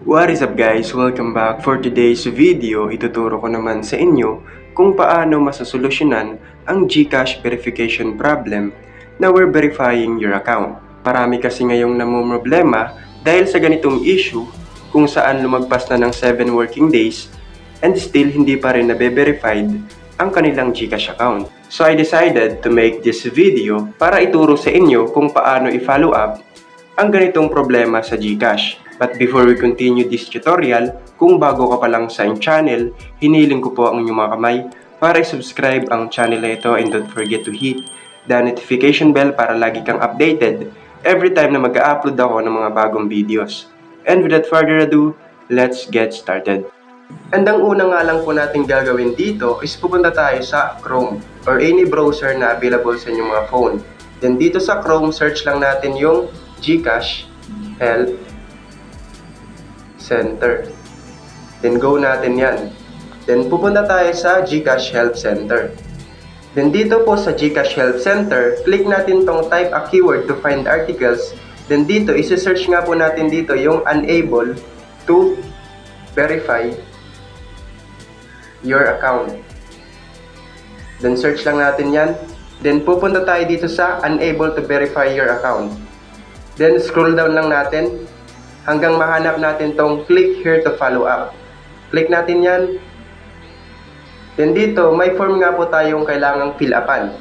What is up guys? Welcome back. For today's video, ituturo ko naman sa inyo kung paano masasolusyonan ang GCash verification problem na we're verifying your account. Marami kasi ngayong namumroblema dahil sa ganitong issue kung saan lumagpas na ng 7 working days and still hindi pa rin nabe-verified ang kanilang GCash account. So I decided to make this video para ituro sa inyo kung paano i-follow up ang ganitong problema sa GCash. But before we continue this tutorial, kung bago ka pa lang sa channel, hiniling ko po ang inyong mga kamay para i-subscribe ang channel na ito and don't forget to hit the notification bell para lagi kang updated every time na mag-upload ako ng mga bagong videos. And without further ado, let's get started. And ang una nga lang po natin gagawin dito is pupunta tayo sa Chrome or any browser na available sa inyong mga phone. Then dito sa Chrome, search lang natin yung GCash Help Center. Then go natin yan. Then pupunta tayo sa GCash Help Center. Then dito po sa GCash Help Center, click natin tong type a keyword to find articles. Then dito, isi-search nga po natin dito yung unable to verify your account. Then search lang natin yan. Then pupunta tayo dito sa unable to verify your account. Then scroll down lang natin hanggang mahanap natin tong click here to follow up. Click natin yan. Then dito, may form nga po tayong kailangang fill upan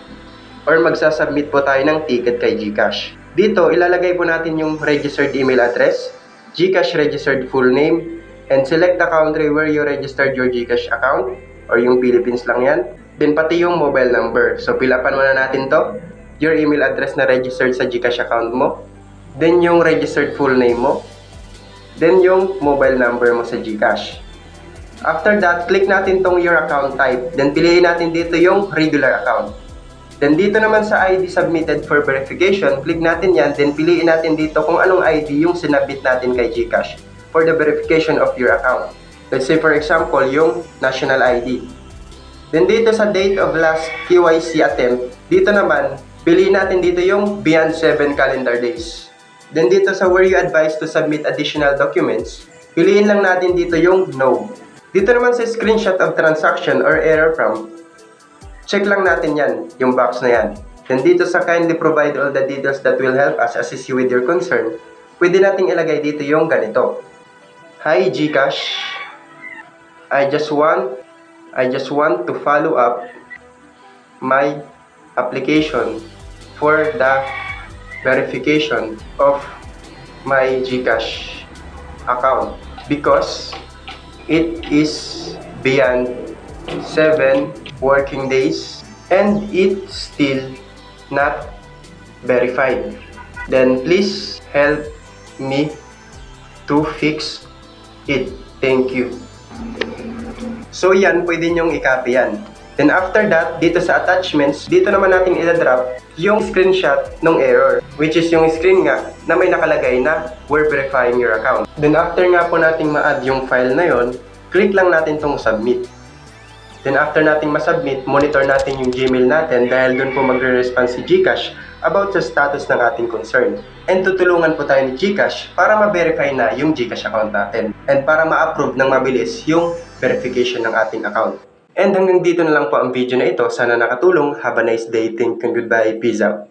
or magsasubmit po tayo ng ticket kay GCash. Dito, ilalagay po natin yung registered email address, GCash registered full name, and select the country where you registered your GCash account or yung Philippines lang yan. Then pati yung mobile number. So fill upan muna natin to. Your email address na registered sa GCash account mo. Then yung registered full name mo. Then yung mobile number mo sa GCash. After that, click natin tong your account type. Then piliin natin dito yung regular account. Then dito naman sa ID submitted for verification, click natin yan. Then piliin natin dito kung anong ID yung sinabit natin kay GCash for the verification of your account. Let's say for example, yung national ID. Then dito sa date of last KYC attempt, dito naman, piliin natin dito yung beyond 7 calendar days. Then dito sa were you advised to submit additional documents, piliin lang natin dito yung no. Dito naman sa screenshot of transaction or error from, check lang natin yan, yung box na yan. Then dito sa kindly provide all the details that will help us assist you with your concern, pwede nating ilagay dito yung ganito. Hi GCash, I just want to follow up my application for the verification of my GCash account because it is beyond 7 working days and it's still not verified. Then please help me to fix it. Thank you. So yan, pwede nyong i-copy yan. Then after that, dito sa attachments, dito naman natin i-drop yung screenshot ng error, which is yung screen nga na may nakalagay na we're verifying your account. Then after nga po nating ma-add yung file na yon, click lang natin tong submit. Then after nating ma-submit, monitor natin yung Gmail natin dahil doon po magre-response si GCash about sa status ng ating concern. And tutulungan po tayo ni GCash para ma-verify na yung GCash account natin and para ma-approve ng mabilis yung verification ng ating account. And hanggang dito na lang po ang video na ito. Sana nakatulong. Have a nice day. Thank you and goodbye. Peace out.